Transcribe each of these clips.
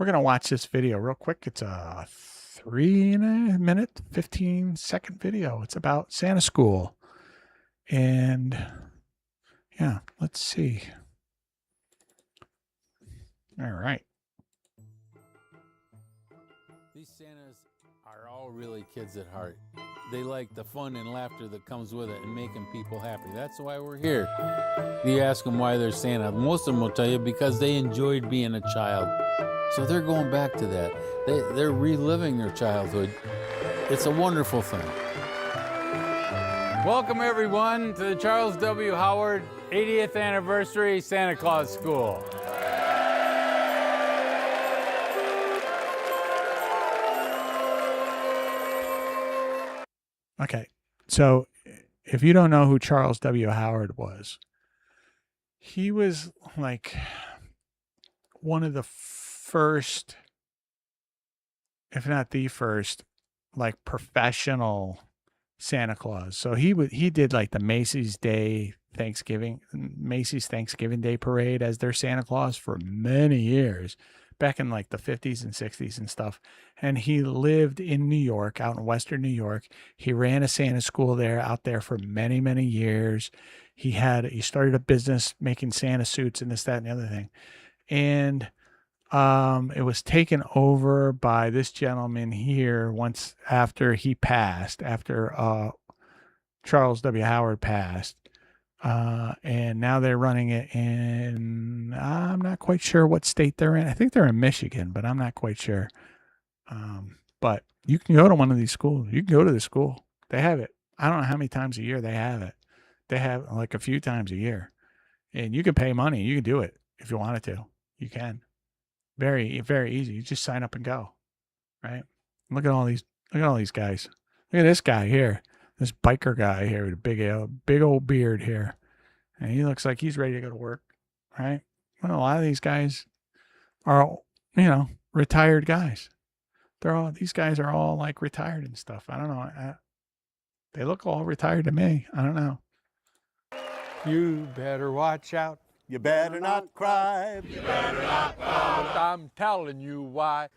going to watch this video real quick. It's a 3-minute, 15-second video. It's about Santa School. And yeah, let's see. All right. These Santas are all really kids at heart. They like the fun and laughter that comes with it and making people happy. That's why we're here. You ask them why they're Santa. Most of them will tell you because they enjoyed being a child. So they're going back to that. They're reliving their childhood. It's a wonderful thing. Welcome everyone to the Charles W. Howard 80th Anniversary Santa Claus School. Okay, so if you don't know who Charles W. Howard was, he was like one of the first, if not the first, like professional Santa Claus. So he did like the Macy's Thanksgiving Day parade as their Santa Claus for many years, back in like the 50s and 60s and stuff. And he lived in New York, out in Western New York. He ran a Santa school out there for many, many years. He started a business making Santa suits and this, that, and the other thing. And it was taken over by this gentleman here once after he passed, after Charles W. Howard passed. And now they're running it in, I'm not quite sure what state they're in. I think they're in Michigan, but I'm not quite sure. But you can go to one of these schools. You can go to the school. They have it. I don't know how many times a year they have it. They have like a few times a year. And you can pay money. You can do it if you wanted to. You can. Very, very easy. You just sign up and go. Right? Look at all these guys. Look at this guy here. This biker guy here with a big old beard here. And he looks like he's ready to go to work. Right? Well, a lot of these guys are, retired guys. These guys are all like retired and stuff. I don't know. They look all retired to me. I don't know. You better watch out. You better not cry. You better not cry. I'm telling you why.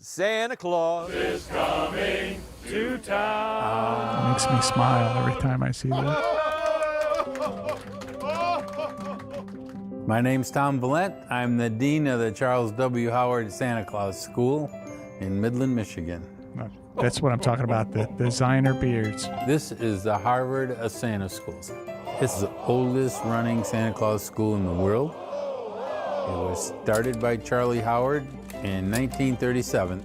Santa Claus is coming to town. It makes me smile every time I see that. My name's Tom Valent. I'm the Dean of the Charles W. Howard Santa Claus School in Midland, Michigan. That's what I'm talking about, the designer beards. This is the Harvard of Santa Schools. It's the oldest running Santa Claus school in the world. It was started by Charlie Howard in 1937.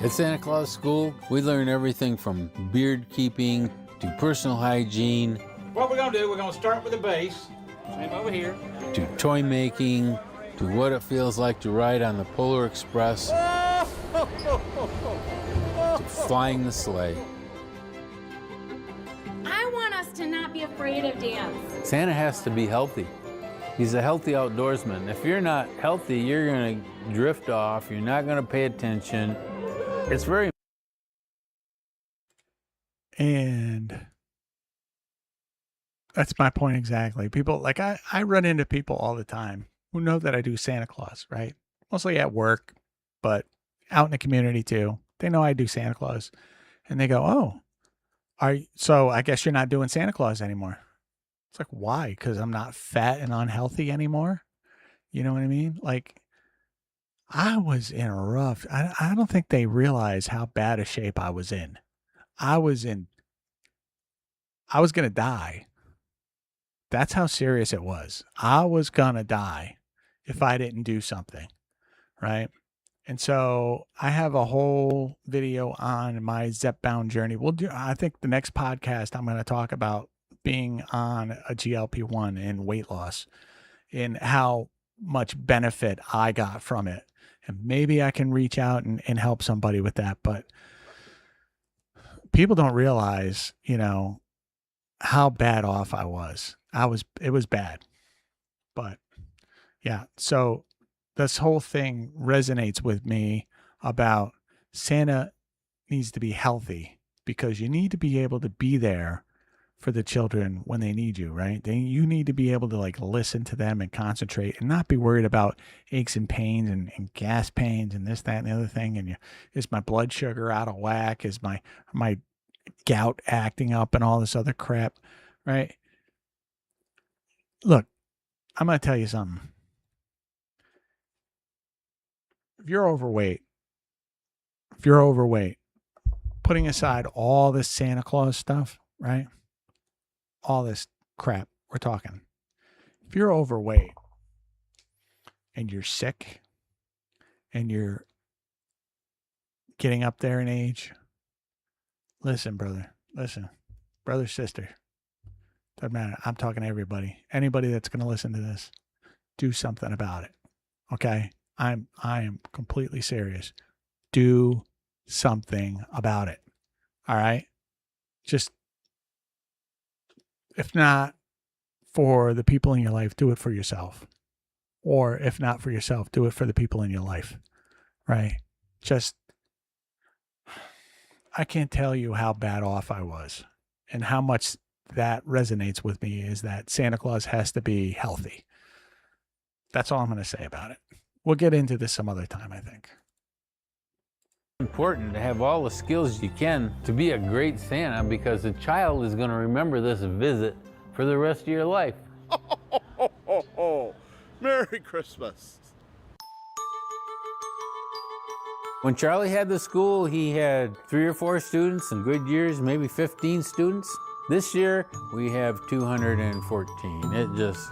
At Santa Claus School, we learn everything from beard keeping to personal hygiene. What we're going to do, we're going to start with the base, same over here, to toy making, to what it feels like to ride on the Polar Express, to flying the sleigh. I want us to not be afraid of dance. Santa has to be healthy. He's a healthy outdoorsman. If you're not healthy, you're going to drift off. You're not going to pay attention. It's very... And that's my point exactly. People, like I run into people all the time who know that I do Santa Claus, right? Mostly at work, but out in the community too. They know I do Santa Claus. And they go, oh, so I guess you're not doing Santa Claus anymore. It's like, why? Because I'm not fat and unhealthy anymore. You know what I mean? Like, I was in a rough, I don't think they realize how bad a shape I was in. I was going to die. That's how serious it was. I was going to die if I didn't do something. Right? And so I have a whole video on my Zepbound journey. I think the next podcast I'm going to talk about being on a GLP-1 and weight loss and how much benefit I got from it. And maybe I can reach out and help somebody with that. But people don't realize, how bad off I was. It was bad. But yeah, so this whole thing resonates with me about Santa needs to be healthy because you need to be able to be there for the children when they need you, right? You need to be able to like listen to them and concentrate and not be worried about aches and pains and gas pains and this, that, and the other thing. And is my blood sugar out of whack? Is my gout acting up and all this other crap, right? Look, I'm going to tell you something. If you're overweight, putting aside all this Santa Claus stuff, right? All this crap we're talking. If you're overweight and you're sick and you're getting up there in age, listen, brother, sister, doesn't matter. I'm talking to everybody. Anybody that's going to listen to this, do something about it. Okay? I am completely serious. Do something about it. All right? Just, if not for the people in your life, do it for yourself. Or if not for yourself, do it for the people in your life. Right? Just, I can't tell you how bad off I was and how much that resonates with me is that Santa Claus has to be healthy. That's all I'm going to say about it. We'll get into this some other time, I think. Important to have all the skills you can to be a great Santa, because the child is going to remember this visit for the rest of your life. Merry Christmas. When Charlie had the school, he had 3 or 4 students, in good years, maybe 15 students. This year, we have 214. It just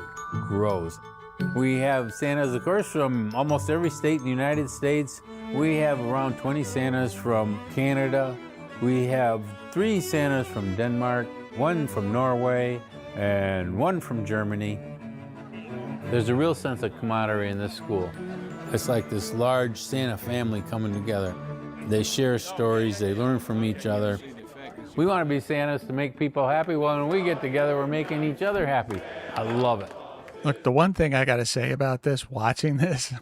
grows. We have Santas, of course, from almost every state in the United States. We have around 20 Santas from Canada. We have 3 Santas from Denmark, 1 from Norway, and 1 from Germany. There's a real sense of camaraderie in this school. It's like this large Santa family coming together. They share stories, they learn from each other. We want to be Santas to make people happy. Well, when we get together, we're making each other happy. I love it. Look, the one thing I got to say about this, watching this,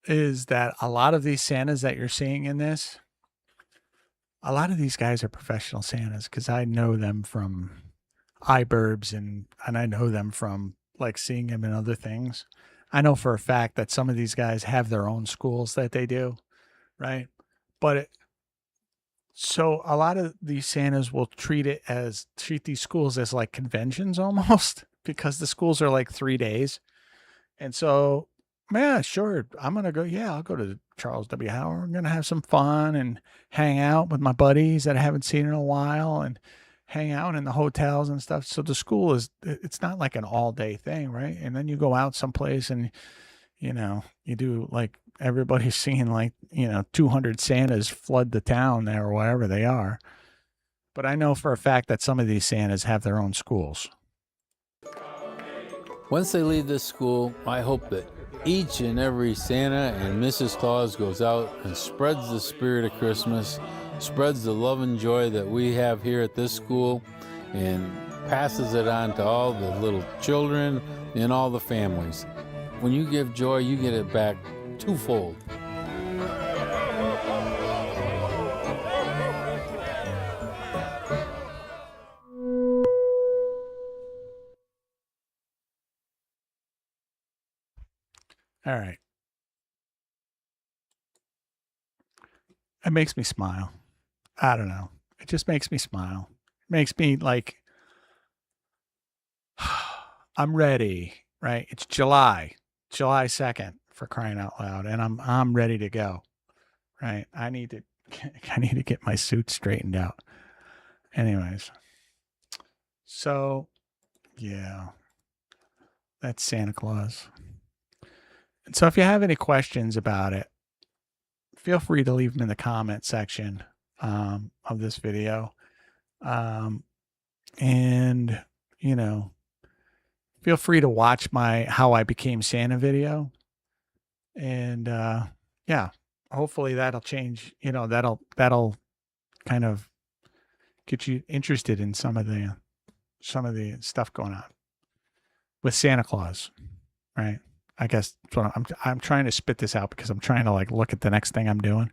is that a lot of these Santas that you're seeing in this, a lot of these guys are professional Santas, because I know them from iBurbs and I know them from like seeing them in other things. I know for a fact that some of these guys have their own schools that they do, right? But so a lot of these Santas will treat these schools as like conventions almost, because the schools are like 3 days. And so, yeah, sure, I'm going to go. Yeah, I'll go to Charles W. Howard. I'm going to have some fun and hang out with my buddies that I haven't seen in a while and hang out in the hotels and stuff. So the school it's not like an all day thing, right? And then you go out someplace and, you do like everybody's seeing like, 200 Santas flood the town there or wherever they are. But I know for a fact that some of these Santas have their own schools. Once they leave this school, I hope that each and every Santa and Mrs. Claus goes out and spreads the spirit of Christmas, spreads the love and joy that we have here at this school, and passes it on to all the little children and all the families. When you give joy, you get it back twofold. All right. It makes me smile. I don't know. It just makes me smile. It makes me like, I'm ready, right? It's July 2nd, for crying out loud, and I'm ready to go, right? I need to get my suit straightened out. Anyways, so yeah, that's Santa Claus. And so if you have any questions about it, feel free to leave them in the comment section of this video. And, feel free to watch my How I Became Santa video. And yeah, hopefully that'll change, that'll kind of get you interested in some of the stuff going on with Santa Claus, right? I guess that's what I'm trying to spit this out because I'm trying to like look at the next thing I'm doing.